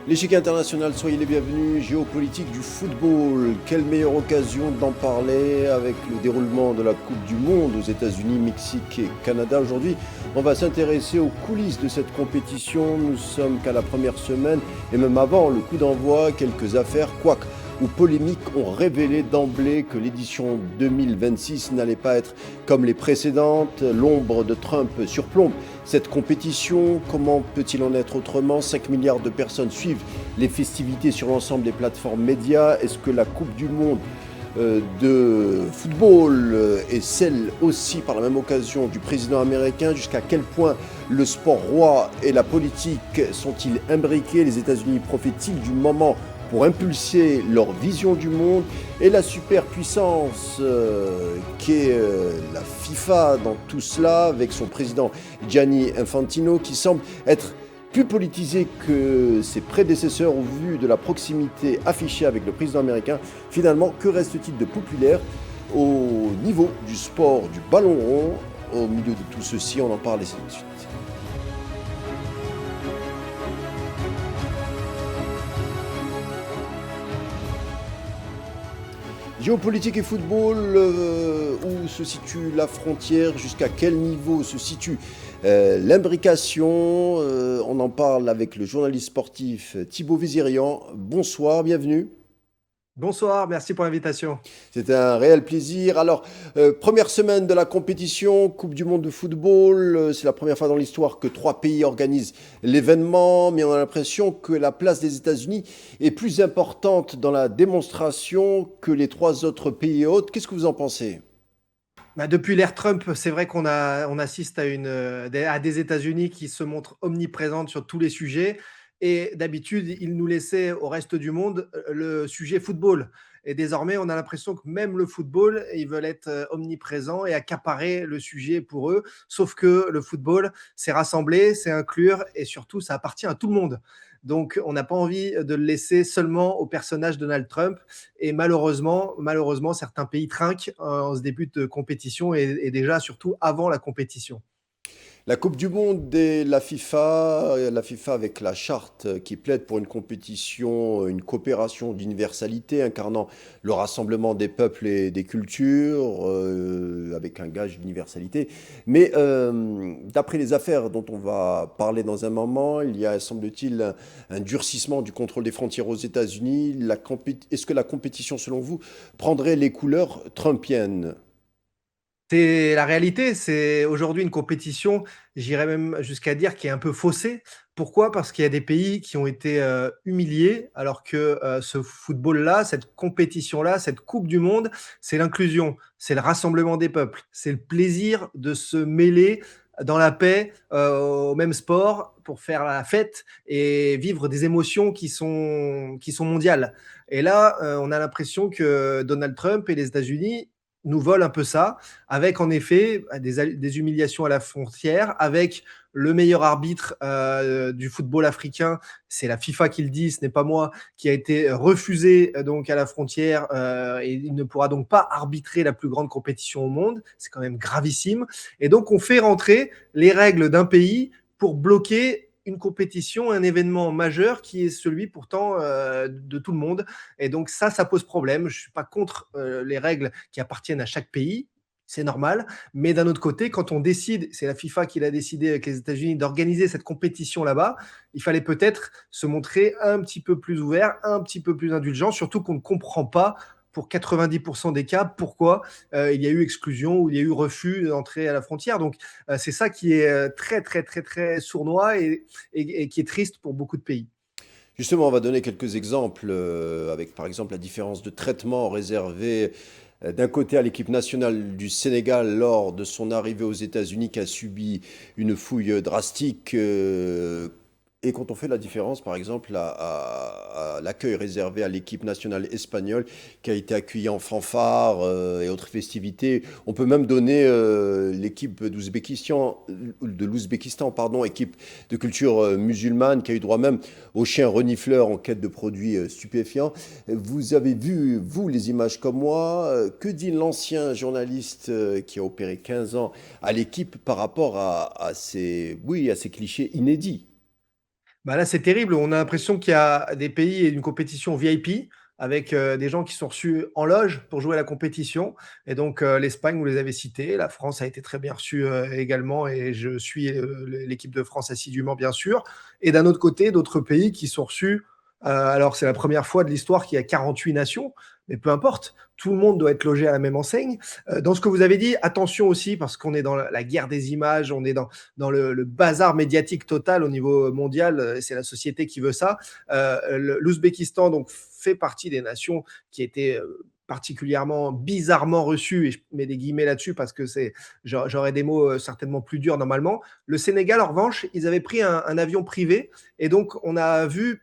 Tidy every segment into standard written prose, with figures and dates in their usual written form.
L'échiquier international, soyez les bienvenus. Géopolitique du football. Quelle meilleure occasion d'en parler avec le déroulement de la Coupe du Monde aux États-Unis, Mexique et Canada. Aujourd'hui, on va s'intéresser aux coulisses de cette compétition. Nous sommes qu'à la première semaine et même avant le coup d'envoi, quelques affaires, quoique ou polémiques, ont révélé d'emblée que l'édition 2026 n'allait pas être comme les précédentes. L'ombre de Trump surplombe cette compétition. Comment peut-il en être autrement? 5 milliards de personnes suivent les festivités sur l'ensemble des plateformes médias. Est-ce que la Coupe du Monde de football est celle aussi par la même occasion du président américain? Jusqu'à quel point le sport roi et la politique sont-ils imbriqués? Les États-Unis profitent-ils du moment pour impulser leur vision du monde? Et la superpuissance qu'est la FIFA dans tout cela, avec son président Gianni Infantino, qui semble être plus politisé que ses prédécesseurs au vu de la proximité affichée avec le président américain. Finalement, que reste-t-il de populaire au niveau du sport du ballon rond? Au milieu de tout ceci, on en parle et c'est tout de suite. Géopolitique et football, où se situe la frontière? Jusqu'à quel niveau se situe l'imbrication? On en parle avec le journaliste sportif Thibaut Vizirian. Bonsoir, bienvenue. Bonsoir, merci pour l'invitation. C'est un réel plaisir. Alors, première semaine de la compétition, Coupe du Monde de football. C'est la première fois dans l'histoire que 3 pays organisent l'événement, mais on a l'impression que la place des États-Unis est plus importante dans la démonstration que les 3 autres pays hôtes. Qu'est-ce que vous en pensez? Depuis l'ère Trump, c'est vrai on assiste à des États-Unis qui se montrent omniprésentes sur tous les sujets. Et d'habitude, ils nous laissaient au reste du monde le sujet football. Et désormais, on a l'impression que même le football, ils veulent être omniprésents et accaparer le sujet pour eux. Sauf que le football, c'est rassembler, c'est inclure et surtout, ça appartient à tout le monde. Donc, on n'a pas envie de le laisser seulement au personnage Donald Trump. Et malheureusement, certains pays trinquent en ce début de compétition et déjà surtout avant la compétition. La Coupe du Monde et la FIFA avec la charte qui plaide pour une compétition, une coopération d'universalité incarnant le rassemblement des peuples et des cultures, avec un gage d'universalité. Mais d'après les affaires dont on va parler dans un moment, il y a, semble-t-il, un durcissement du contrôle des frontières aux États-Unis. Est-ce que la compétition, selon vous, prendrait les couleurs trumpiennes? C'est la réalité, c'est aujourd'hui une compétition, j'irais même jusqu'à dire qui est un peu faussée. Pourquoi? Parce qu'il y a des pays qui ont été, humiliés alors que, ce football-là, cette compétition-là, cette coupe du monde, c'est l'inclusion, c'est le rassemblement des peuples, c'est le plaisir de se mêler dans la paix, au même sport pour faire la fête et vivre des émotions qui sont mondiales. Et là, on a l'impression que Donald Trump et les États-Unis nous volent un peu ça, avec en effet des humiliations à la frontière, avec le meilleur arbitre du football africain, c'est la FIFA qui le dit, ce n'est pas moi, qui a été refusé donc à la frontière et il ne pourra donc pas arbitrer la plus grande compétition au monde. C'est quand même gravissime. Et donc on fait rentrer les règles d'un pays pour bloquer une compétition, un événement majeur qui est celui pourtant de tout le monde. Et donc ça pose problème. Je ne suis pas contre les règles qui appartiennent à chaque pays, c'est normal. Mais d'un autre côté, quand on décide, c'est la FIFA qui l'a décidé avec les États-Unis, d'organiser cette compétition là-bas, il fallait peut-être se montrer un petit peu plus ouvert, un petit peu plus indulgent, surtout qu'on ne comprend pas pour 90% des cas pourquoi il y a eu exclusion ou il y a eu refus d'entrée à la frontière. Donc c'est ça qui est très très très très sournois et qui est triste pour beaucoup de pays. Justement, on va donner quelques exemples, avec par exemple la différence de traitement réservé d'un côté à l'équipe nationale du Sénégal lors de son arrivée aux États-Unis qui a subi une fouille drastique. Et quand on fait la différence, par exemple, à l'accueil réservé à l'équipe nationale espagnole qui a été accueillie en fanfare et autres festivités, on peut même donner l'équipe de l'Ouzbékistan, pardon, équipe de culture musulmane qui a eu droit même aux chiens renifleurs en quête de produits stupéfiants. Vous avez vu, vous, les images comme moi. Que dit l'ancien journaliste qui a opéré 15 ans à l'équipe par rapport à ces, oui, à ces clichés inédits? Bah là, c'est terrible. On a l'impression qu'il y a des pays et une compétition VIP avec des gens qui sont reçus en loge pour jouer à la compétition. Et donc, l'Espagne, vous les avez cités. La France a été très bien reçue également. Et je suis l'équipe de France assidûment, bien sûr. Et d'un autre côté, d'autres pays qui sont reçus. Alors, c'est la première fois de l'histoire qu'il y a 48 nations. Mais peu importe, tout le monde doit être logé à la même enseigne. Dans ce que vous avez dit, attention aussi, parce qu'on est dans la guerre des images, on est dans le bazar médiatique total au niveau mondial. C'est la société qui veut ça. L'Ouzbékistan donc fait partie des nations qui étaient particulièrement bizarrement reçues, et je mets des guillemets là-dessus parce que j'aurais des mots certainement plus durs normalement. Le Sénégal, en revanche, ils avaient pris un avion privé et donc on a vu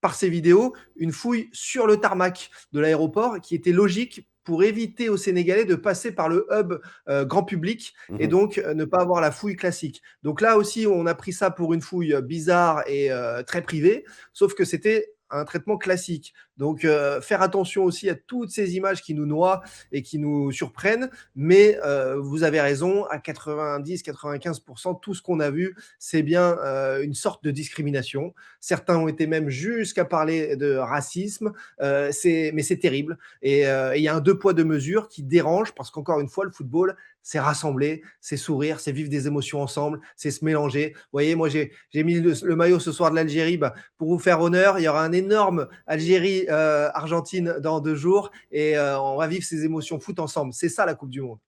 par ces vidéos une fouille sur le tarmac de l'aéroport qui était logique pour éviter aux Sénégalais de passer par le hub grand public et Mhm. donc ne pas avoir la fouille classique. Donc là aussi, on a pris ça pour une fouille bizarre et très privée, sauf que c'était un traitement classique. Donc faire attention aussi à toutes ces images qui nous noient et qui nous surprennent, mais vous avez raison, à 90-95%, tout ce qu'on a vu, c'est bien une sorte de discrimination. Certains ont été même jusqu'à parler de racisme, mais c'est terrible. Et il y a un deux poids, deux mesures qui dérange parce qu'encore une fois, le football, c'est rassembler, c'est sourire, c'est vivre des émotions ensemble, c'est se mélanger. Vous voyez, moi, j'ai mis le maillot ce soir de l'Algérie bah, pour vous faire honneur. Il y aura un énorme Algérie-Argentine dans 2 jours et on va vivre ces émotions foot ensemble. C'est ça la Coupe du Monde.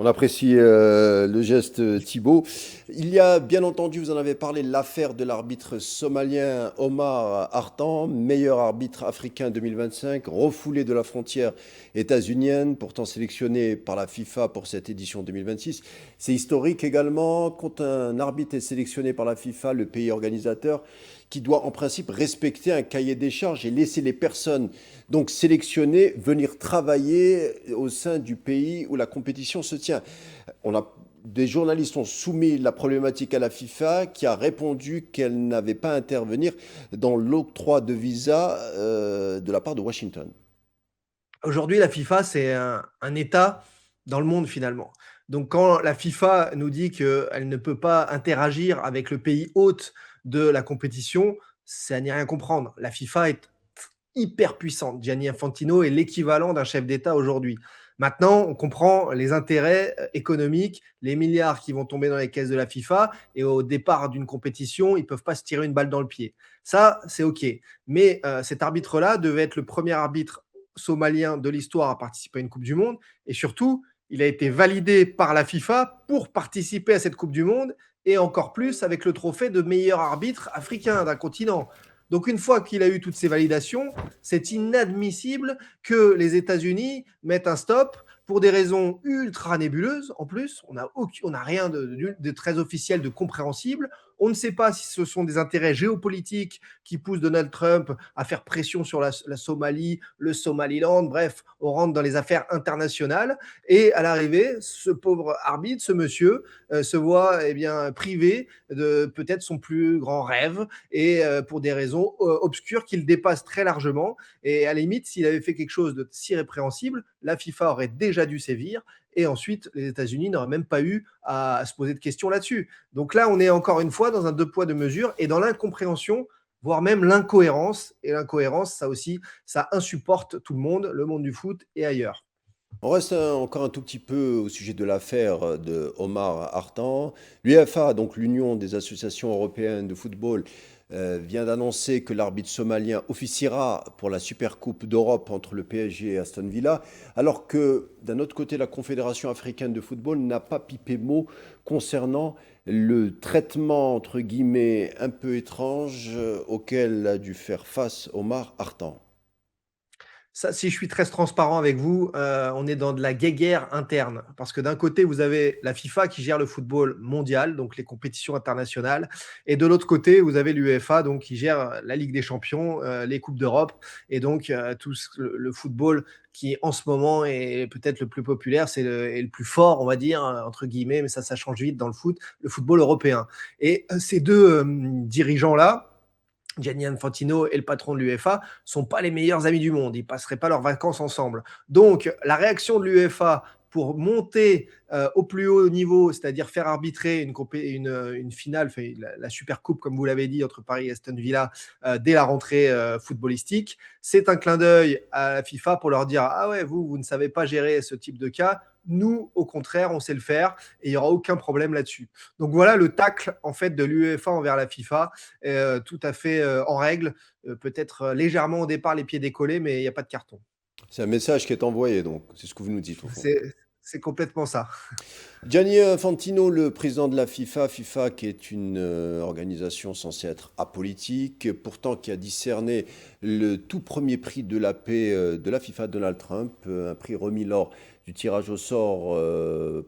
On apprécie le geste, Thibaut. Il y a bien entendu, vous en avez parlé, l'affaire de l'arbitre somalien Omar Hartan, meilleur arbitre africain 2025, refoulé de la frontière états-unienne, pourtant sélectionné par la FIFA pour cette édition 2026. C'est historique également quand un arbitre est sélectionné par la FIFA, le pays organisateur, qui doit en principe respecter un cahier des charges et laisser les personnes donc sélectionnées venir travailler au sein du pays où la compétition se tient. On a, des journalistes ont soumis la problématique à la FIFA qui a répondu qu'elle n'avait pas à intervenir dans l'octroi de visa de la part de Washington. Aujourd'hui, la FIFA, c'est un État dans le monde finalement. Donc quand la FIFA nous dit qu'elle ne peut pas interagir avec le pays hôte de la compétition, c'est à n'y rien comprendre. La FIFA est hyper puissante. Gianni Infantino est l'équivalent d'un chef d'État aujourd'hui. Maintenant, on comprend les intérêts économiques, les milliards qui vont tomber dans les caisses de la FIFA, et au départ d'une compétition, ils ne peuvent pas se tirer une balle dans le pied. Ça, c'est OK. Mais cet arbitre-là devait être le premier arbitre somalien de l'histoire à participer à une Coupe du Monde, et surtout, il a été validé par la FIFA pour participer à cette Coupe du Monde, et encore plus avec le trophée de meilleur arbitre africain d'un continent. Donc une fois qu'il a eu toutes ces validations, c'est inadmissible que les États-Unis mettent un stop pour des raisons ultra nébuleuses. En plus, on n'a rien de très officiel, de compréhensible. On ne sait pas si ce sont des intérêts géopolitiques qui poussent Donald Trump à faire pression sur la Somalie, le Somaliland. Bref, on rentre dans les affaires internationales. Et à l'arrivée, ce pauvre arbitre, ce monsieur, se voit eh bien, privé de peut-être son plus grand rêve et pour des raisons obscures qu'il dépasse très largement. Et à la limite, s'il avait fait quelque chose de si répréhensible, la FIFA aurait déjà dû sévir. Et ensuite, les États-Unis n'auraient même pas eu à se poser de questions là-dessus. Donc là, on est encore une fois dans un deux poids, deux mesures et dans l'incompréhension, voire même l'incohérence. Et l'incohérence, ça aussi, ça insupporte tout le monde du foot et ailleurs. On reste encore un tout petit peu au sujet de l'affaire de Omar Hartan. L'UEFA, donc l'Union des associations européennes de football, vient d'annoncer que l'arbitre somalien officiera pour la Supercoupe d'Europe entre le PSG et Aston Villa, alors que d'un autre côté, la Confédération africaine de football n'a pas pipé mot concernant le traitement, entre guillemets, un peu étrange auquel a dû faire face Omar Hartan. Ça, si je suis très transparent avec vous, on est dans de la guéguerre interne. Parce que d'un côté, vous avez la FIFA qui gère le football mondial, donc les compétitions internationales. Et de l'autre côté, vous avez l'UEFA, donc qui gère la Ligue des Champions, les Coupes d'Europe. Et donc, le football qui, en ce moment, est peut-être le plus populaire, et le plus fort, on va dire, entre guillemets, mais ça change vite dans le foot, le football européen. Et ces deux dirigeants-là, Gianni Infantino et le patron de l'UEFA sont pas les meilleurs amis du monde. Ils passeraient pas leurs vacances ensemble. Donc, la réaction de l'UEFA pour monter au plus haut niveau, c'est-à-dire faire arbitrer une finale, la Super Coupe, comme vous l'avez dit, entre Paris et Aston Villa, dès la rentrée footballistique. C'est un clin d'œil à la FIFA pour leur dire: ah ouais, vous ne savez pas gérer ce type de cas. Nous, au contraire, on sait le faire et il n'y aura aucun problème là-dessus. Donc voilà le tacle en fait de l'UEFA envers la FIFA, tout à fait en règle, peut-être légèrement au départ les pieds décollés, mais il n'y a pas de carton. C'est un message qui est envoyé, donc c'est ce que vous nous dites au fond. C'est complètement ça. Gianni Infantino, le président de la FIFA, FIFA qui est une organisation censée être apolitique, pourtant qui a discerné le tout premier prix de la paix de la FIFA, Donald Trump, un prix remis lors du tirage au sort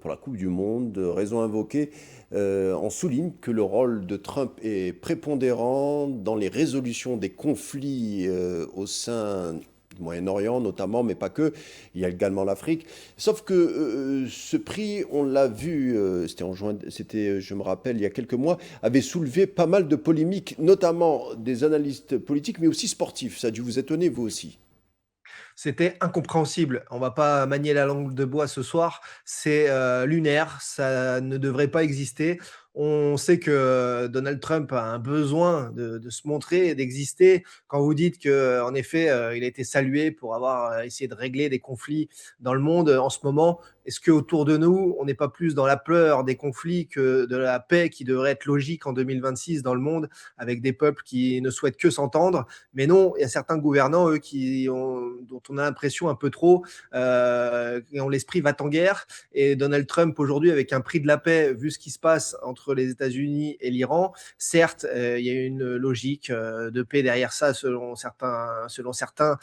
pour la Coupe du Monde. Raison invoquée, on souligne que le rôle de Trump est prépondérant dans les résolutions des conflits au sein du Moyen-Orient notamment, mais pas que. Il y a également l'Afrique. Sauf que ce prix, on l'a vu, c'était en juin, c'était, je me rappelle, il y a quelques mois, avait soulevé pas mal de polémiques, notamment des analystes politiques, mais aussi sportifs. Ça a dû vous étonner, vous aussi. C'était incompréhensible. On va pas manier la langue de bois ce soir. C'est lunaire. Ça ne devrait pas exister. On sait que Donald Trump a un besoin de se montrer et d'exister. Quand vous dites que, en effet, il a été salué pour avoir essayé de régler des conflits dans le monde en ce moment, est-ce qu'autour de nous, on n'est pas plus dans la peur des conflits que de la paix qui devrait être logique en 2026 dans le monde, avec des peuples qui ne souhaitent que s'entendre? Mais non, il y a certains gouvernants, eux, dont on a l'impression un peu trop, qui ont l'esprit va-t-en-guerre. Et Donald Trump, aujourd'hui, avec un prix de la paix, vu ce qui se passe entre les États-Unis et l'Iran, certes, il y a une logique de paix derrière ça, selon certains,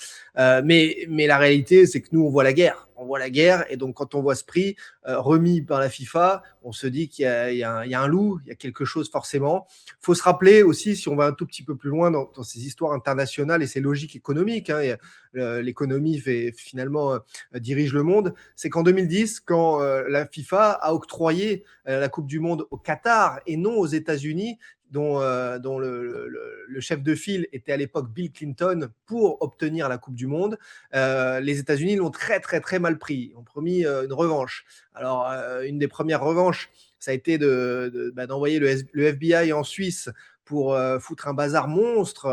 mais la réalité, c'est que nous, on voit la guerre. On voit la guerre, et donc quand on voit ce prix remis par la FIFA, on se dit qu'il y a un loup, il y a quelque chose forcément. Il faut se rappeler aussi, si on va un tout petit peu plus loin dans ces histoires internationales et ces logiques économiques, hein, l'économie finalement dirige le monde, c'est qu'en 2010, quand la FIFA a octroyé la Coupe du Monde au Qatar et non aux États-Unis, dont le chef de file était à l'époque Bill Clinton, pour obtenir la Coupe du Monde, les États-Unis l'ont très très très mal pris, ont promis une revanche. Alors une des premières revanches, ça a été d'envoyer le FBI en Suisse pour foutre un bazar monstre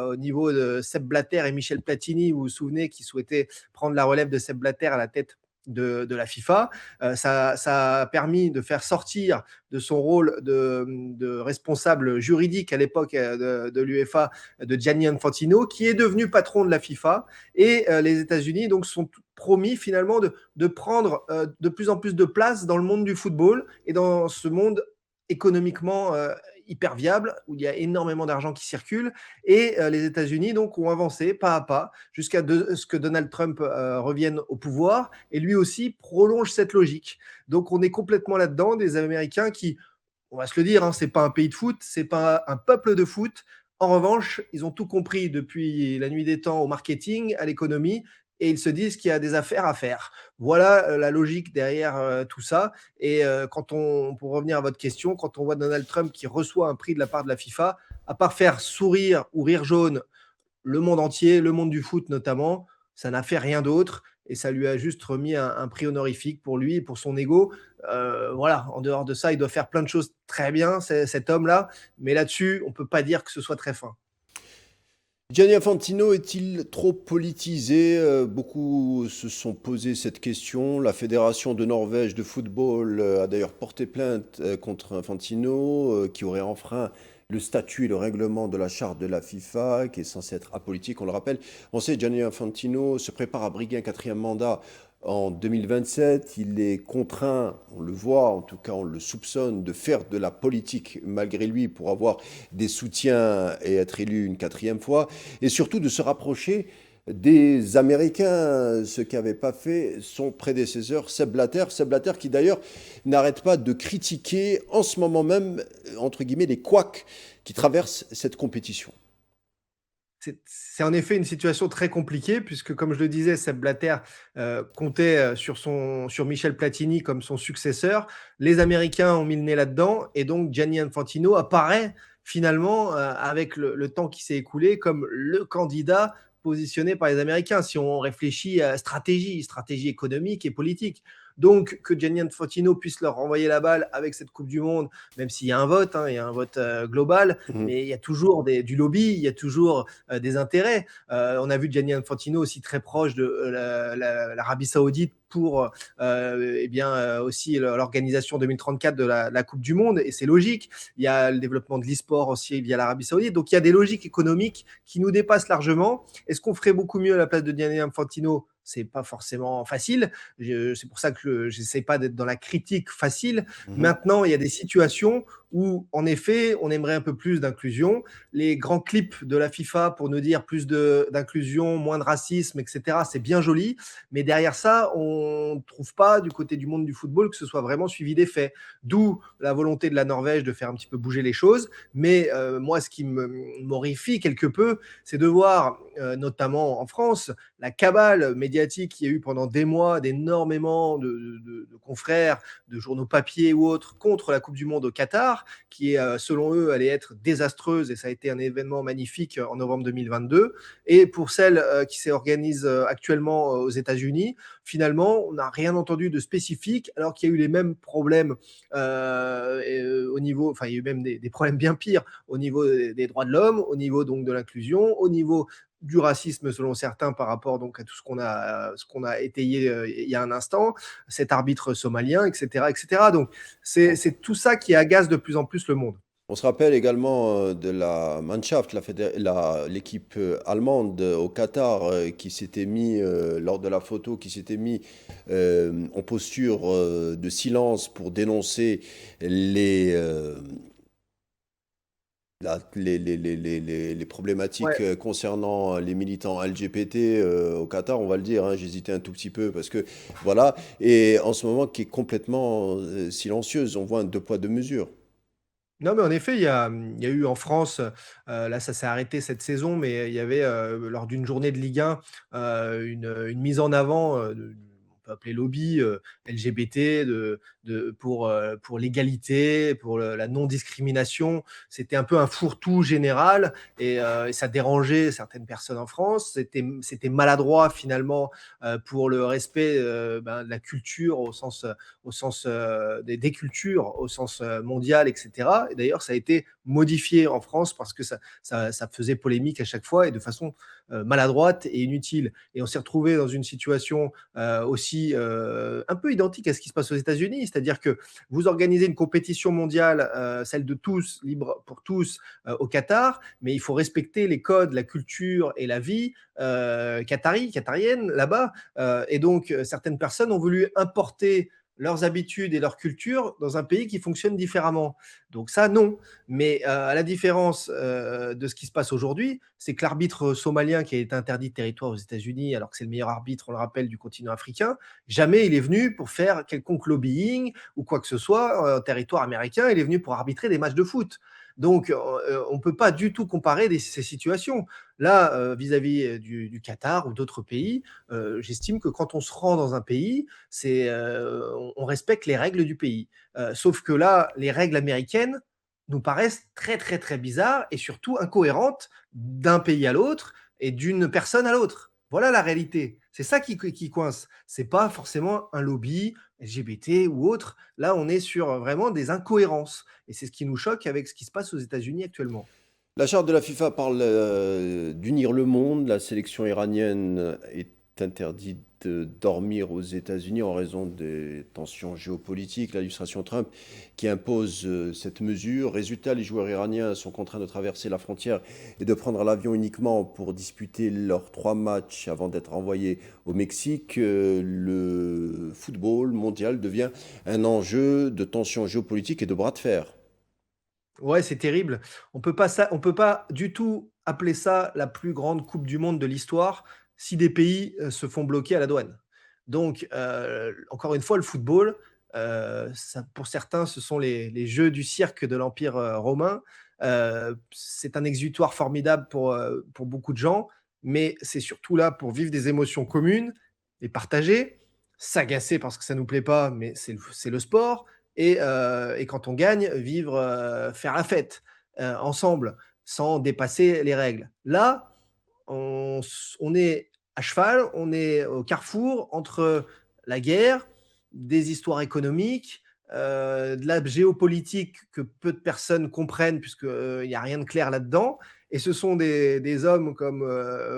au niveau de Sepp Blatter et Michel Platini, vous vous souvenez, qui souhaitaient prendre la relève de Sepp Blatter à la tête de la FIFA. Ça a permis de faire sortir de son rôle de responsable juridique à l'époque de l'UEFA, de Gianni Infantino, qui est devenu patron de la FIFA. Et les États-Unis donc sont promis finalement de prendre de plus en plus de place dans le monde du football et dans ce monde économiquement hyper viable, où il y a énormément d'argent qui circule. Et les États-Unis donc ont avancé pas à pas jusqu'à ce que Donald Trump revienne au pouvoir, et lui aussi prolonge cette logique. Donc on est complètement là-dedans, des Américains qui, on va se le dire, hein, c'est pas un pays de foot, c'est pas un peuple de foot. En revanche, ils ont tout compris depuis la nuit des temps au marketing, à l'économie, et ils se disent qu'il y a des affaires à faire. Voilà la logique derrière tout ça. Et pour revenir à votre question, quand on voit Donald Trump qui reçoit un prix de la part de la FIFA, à part faire sourire ou rire jaune le monde entier, le monde du foot notamment, ça n'a fait rien d'autre, et ça lui a juste remis un prix honorifique pour lui et pour son ego. Voilà, en dehors de ça, il doit faire plein de choses très bien, cet homme-là, mais là-dessus, on ne peut pas dire que ce soit très fin. Gianni Infantino est-il trop politisé? Beaucoup se sont posé cette question. La Fédération de Norvège de football a d'ailleurs porté plainte contre Infantino, qui aurait enfreint le statut et le règlement de la charte de la FIFA, qui est censé être apolitique, on le rappelle. On sait, Gianni Infantino se prépare à briguer un quatrième mandat en 2027. Il est contraint, on le voit, en tout cas on le soupçonne, de faire de la politique malgré lui pour avoir des soutiens et être élu une quatrième fois, et surtout de se rapprocher des Américains, ce qu'avait pas fait son prédécesseur Sepp Blatter. Sepp Blatter qui d'ailleurs n'arrête pas de critiquer en ce moment même, entre guillemets, les couacs qui traversent cette compétition. C'est en effet une situation très compliquée, puisque, comme je le disais, Sepp Blatter comptait sur Michel Platini comme son successeur. Les Américains ont mis le nez là-dedans, et donc Gianni Infantino apparaît finalement, avec le temps qui s'est écoulé, comme le candidat positionné par les Américains, si on réfléchit à stratégie économique et politique. Donc, que Gianni Infantino puisse leur renvoyer la balle avec cette Coupe du Monde, même s'il y a un vote, hein, il y a un vote global, Mhm. mais il y a toujours du lobby, il y a toujours des intérêts. On a vu Gianni Infantino aussi très proche de l'Arabie Saoudite pour aussi l'organisation 2034 de la Coupe du Monde, et c'est logique. Il y a le développement de l'e-sport aussi via l'Arabie Saoudite. Donc il y a des logiques économiques qui nous dépassent largement. Est-ce qu'on ferait beaucoup mieux à la place de Gianni Infantino? C'est pas forcément facile. C'est pour ça que je n'essaie pas d'être dans la critique facile. Mhm. Maintenant, il y a des situations où, en effet, on aimerait un peu plus d'inclusion. Les grands clips de la FIFA pour nous dire plus d'inclusion, moins de racisme, etc., c'est bien joli. Mais derrière ça, on ne trouve pas du côté du monde du football que ce soit vraiment suivi des faits. D'où la volonté de la Norvège de faire un petit peu bouger les choses. Mais moi, ce qui m'horrifie quelque peu, c'est de voir, notamment en France, la cabale médiatique qu'il y a eu pendant des mois d'énormément de confrères, de journaux papier ou autres, contre la Coupe du Monde au Qatar, qui, selon eux, allait être désastreuse, et ça a été un événement magnifique en novembre 2022. Et pour celle qui s'organise actuellement aux États-Unis, finalement, on n'a rien entendu de spécifique, alors qu'il y a eu les mêmes problèmes au niveau, enfin, il y a eu même des problèmes bien pires au niveau des droits de l'homme, au niveau donc de l'inclusion, au niveau du racisme selon certains par rapport donc à tout ce qu'on a étayé il y a un instant, cet arbitre somalien, etc., etc. Donc c'est tout ça qui agace de plus en plus le monde. On se rappelle également de la Mannschaft, l'équipe allemande au Qatar qui s'était mis, lors de la photo, qui s'était mis en posture de silence pour dénoncer les problématiques Ouais. concernant les militants LGBT au Qatar, on va le dire, hein, j'hésitais un tout petit peu parce que voilà, et en ce moment qui est complètement silencieuse, on voit un deux poids deux mesures. Non, mais en effet, il y a eu en France, là ça s'est arrêté cette saison, mais il y avait, lors d'une journée de Ligue 1, une mise en avant, on peut appeler lobby, LGBT, pour l'égalité, pour la non-discrimination. C'était un peu un fourre-tout général, et ça dérangeait certaines personnes en France. C'était maladroit finalement, pour le respect, de la culture au sens des cultures, au sens mondial, etc. Et d'ailleurs, ça a été modifié en France parce que ça faisait polémique à chaque fois et de façon maladroite et inutile. Et on s'est retrouvé dans une situation aussi un peu identique à ce qui se passe aux États-Unis, c'est-à-dire que vous organisez une compétition mondiale, celle de tous, libre pour tous, au Qatar, mais il faut respecter les codes, la culture et la vie qatarienne là-bas. Et donc, certaines personnes ont voulu importer leurs habitudes et leur culture dans un pays qui fonctionne différemment. Donc ça, non. Mais à la différence de ce qui se passe aujourd'hui, c'est que l'arbitre somalien qui a été interdit de territoire aux États-Unis, alors que c'est le meilleur arbitre, on le rappelle, du continent africain, jamais il est venu pour faire quelconque lobbying ou quoi que ce soit en territoire américain, il est venu pour arbitrer des matchs de foot. Donc, on ne peut pas du tout comparer ces situations. Là, vis-à-vis du Qatar ou d'autres pays, j'estime que quand on se rend dans un pays, on respecte les règles du pays. Sauf que là, les règles américaines nous paraissent très très très bizarres et surtout incohérentes d'un pays à l'autre et d'une personne à l'autre. Voilà la réalité. C'est ça qui coince. C'est pas forcément un lobby LGBT ou autre. Là, on est sur vraiment des incohérences. Et c'est ce qui nous choque avec ce qui se passe aux États-Unis actuellement. La charte de la FIFA parle d'unir le monde. La sélection iranienne est interdite de dormir aux États-Unis en raison des tensions géopolitiques. L'administration Trump qui impose cette mesure. Résultat, les joueurs iraniens sont contraints de traverser la frontière et de prendre l'avion uniquement pour disputer leurs 3 matchs avant d'être envoyés au Mexique. Le football mondial devient un enjeu de tensions géopolitiques et de bras de fer. Ouais, c'est terrible. On peut pas du tout appeler ça la plus grande coupe du monde de l'histoire si des pays, se font bloquer à la douane. Donc, encore une fois, le football, ça pour certains, ce sont les jeux du cirque de l'Empire, romain. C'est un exutoire formidable pour beaucoup de gens, mais c'est surtout là pour vivre des émotions communes, les partager, s'agacer parce que ça nous plaît pas, mais c'est le sport, et quand on gagne, vivre, faire la fête, ensemble, sans dépasser les règles. Là, on est à cheval, on est au carrefour entre la guerre, des histoires économiques, de la géopolitique que peu de personnes comprennent puisqu'il n'y a rien de clair là-dedans. Et ce sont des hommes comme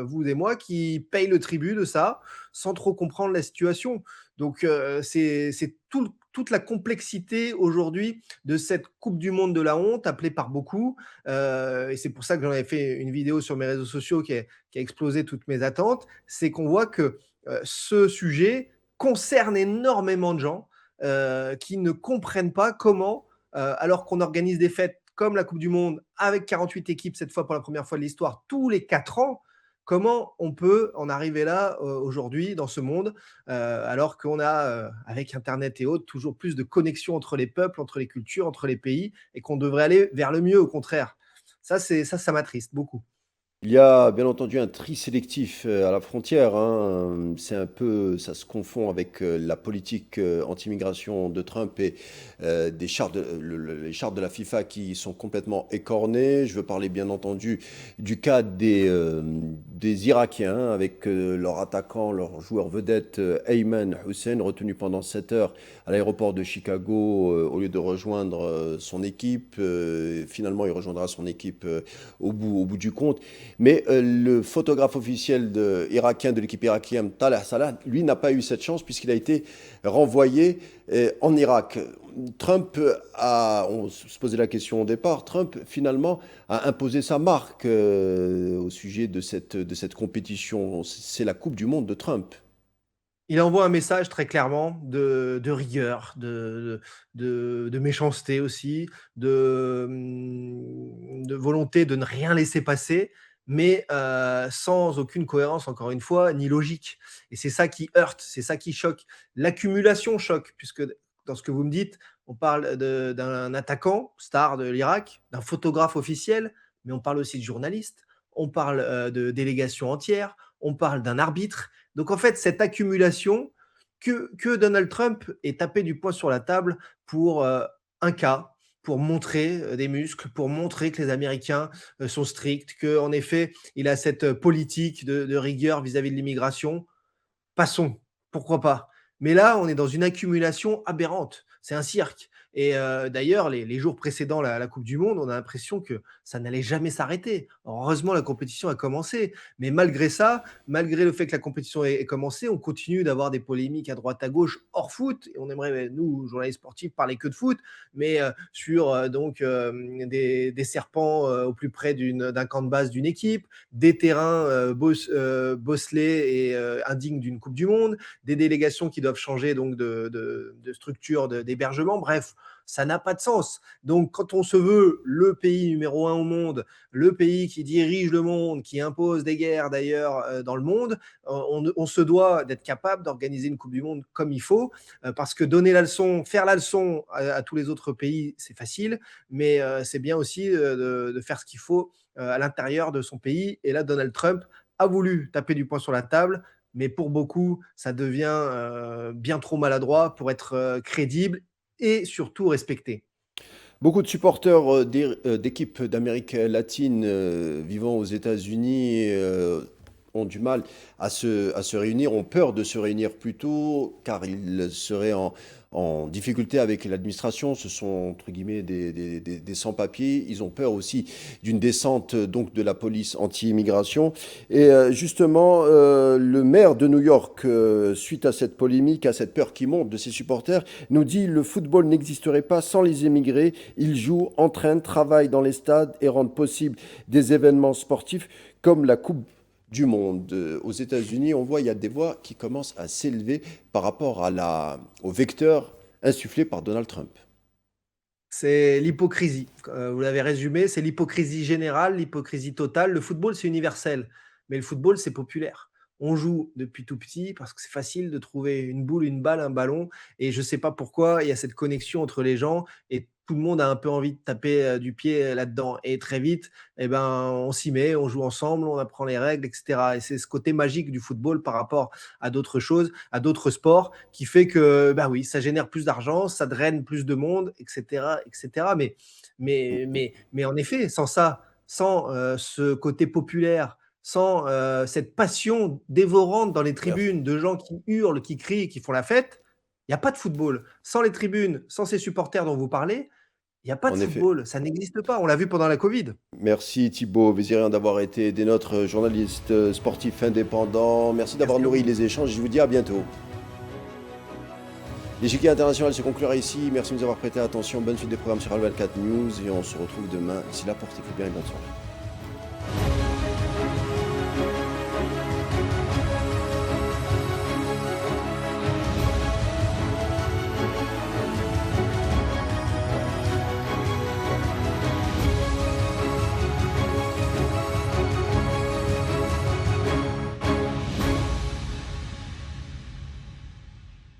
vous et moi qui payent le tribut de ça sans trop comprendre la situation. Donc c'est toute la complexité aujourd'hui de cette Coupe du Monde de la honte, appelée par beaucoup. Et c'est pour ça que j'en avais fait une vidéo sur mes réseaux sociaux qui a explosé toutes mes attentes. C'est qu'on voit que ce sujet concerne énormément de gens qui ne comprennent pas comment, alors qu'on organise des fêtes comme la Coupe du Monde avec 48 équipes, cette fois pour la première fois de l'histoire, tous les 4 ans, comment on peut en arriver là aujourd'hui dans ce monde, alors qu'on a, avec Internet et autres, toujours plus de connexions entre les peuples, entre les cultures, entre les pays, et qu'on devrait aller vers le mieux, au contraire. Ça m'attriste beaucoup. Il y a bien entendu un tri sélectif à la frontière, hein. C'est un peu, ça se confond avec la politique anti-immigration de Trump et des chartes les chartes de la FIFA qui sont complètement écornées. Je veux parler bien entendu du cas des Irakiens avec leur attaquant, leur joueur vedette Ayman Hussein, retenu pendant 7 heures à l'aéroport de Chicago au lieu de rejoindre son équipe. Finalement, il rejoindra son équipe au bout du compte. Mais le photographe officiel irakien de l'équipe irakienne, Talal Salah, lui n'a pas eu cette chance puisqu'il a été renvoyé en Irak. Trump on se posait la question au départ, Trump finalement a imposé sa marque au sujet de cette compétition. C'est la Coupe du Monde de Trump. Il envoie un message très clairement de rigueur, de méchanceté aussi, de volonté de ne rien laisser passer, mais sans aucune cohérence, encore une fois, ni logique. Et c'est ça qui heurte, c'est ça qui choque. L'accumulation choque, puisque dans ce que vous me dites, on parle d'un attaquant, star de l'Irak, d'un photographe officiel, mais on parle aussi de journalistes, on parle de délégations entières, on parle d'un arbitre. Donc en fait, cette accumulation que Donald Trump ait tapé du poing sur la table pour un cas, pour montrer des muscles, pour montrer que les Américains sont stricts, qu'en effet, il a cette politique de rigueur vis-à-vis de l'immigration. Passons, pourquoi pas. Mais là, on est dans une accumulation aberrante. C'est un cirque. Et d'ailleurs, les jours précédant la Coupe du Monde, on a l'impression que ça n'allait jamais s'arrêter. Heureusement, la compétition a commencé. Mais malgré ça, malgré le fait que la compétition ait commencé, on continue d'avoir des polémiques à droite, à gauche, hors foot. Et on aimerait, nous, journalistes sportifs, parler que de foot, mais sur des serpents au plus près d'un camp de base d'une équipe, des terrains bosselés et indignes d'une Coupe du Monde, des délégations qui doivent changer donc de structure d'hébergement. Bref, ça n'a pas de sens. Donc, quand on se veut le pays numéro un au monde, le pays qui dirige le monde, qui impose des guerres d'ailleurs dans le monde, on se doit d'être capable d'organiser une Coupe du Monde comme il faut, parce que donner la leçon, faire la leçon à tous les autres pays, c'est facile, mais c'est bien aussi de faire ce qu'il faut à l'intérieur de son pays. Et là, Donald Trump a voulu taper du poing sur la table, mais pour beaucoup, ça devient bien trop maladroit pour être crédible et surtout respecté. Beaucoup de supporters d'équipes d'Amérique latine vivant aux États-Unis ont du mal à se réunir, ont peur de se réunir plutôt, car ils seraient en difficulté avec l'administration. Ce sont, entre guillemets, des sans-papiers. Ils ont peur aussi d'une descente donc de la police anti-immigration. Et justement, le maire de New York, suite à cette polémique, à cette peur qui monte de ses supporters, nous dit: le football n'existerait pas sans les immigrés. Ils jouent, entraînent, travaillent dans les stades et rendent possible des événements sportifs comme la Coupe du monde. Aux États-Unis, on voit il y a des voix qui commencent à s'élever par rapport au vecteur insufflé par Donald Trump. C'est l'hypocrisie. Vous l'avez résumé, c'est l'hypocrisie générale, l'hypocrisie totale. Le football, c'est universel, mais le football, c'est populaire. On joue depuis tout petit parce que c'est facile de trouver une boule, une balle, un ballon. Et je ne sais pas pourquoi il y a cette connexion entre les gens et tout le monde a un peu envie de taper du pied là-dedans. Et très vite, eh ben, on s'y met, on joue ensemble, on apprend les règles, etc. Et c'est ce côté magique du football par rapport à d'autres choses, à d'autres sports, qui fait que, bah oui, ça génère plus d'argent, ça draine plus de monde, etc., etc. Mais en effet, sans ça, sans ce côté populaire, sans cette passion dévorante dans les Merci. tribunes de gens qui hurlent, qui crient, qui font la fête, Il y a pas de football. Sans les tribunes, sans ces supporters dont vous parlez, il y a pas de En effet. football. Ça n'existe pas. On l'a vu pendant la covid. Merci Thibaut Vézirien d'avoir été des nôtres, journaliste sportif indépendant. Merci d'avoir Merci à nourri vous. les échanges. Je vous dis à bientôt. L'échiquier international se conclura ici. Merci de nous avoir prêté attention. Bonne suite des programmes sur Al 24 News et on se retrouve demain. D'ici là, portez-vous bien et bonne soirée.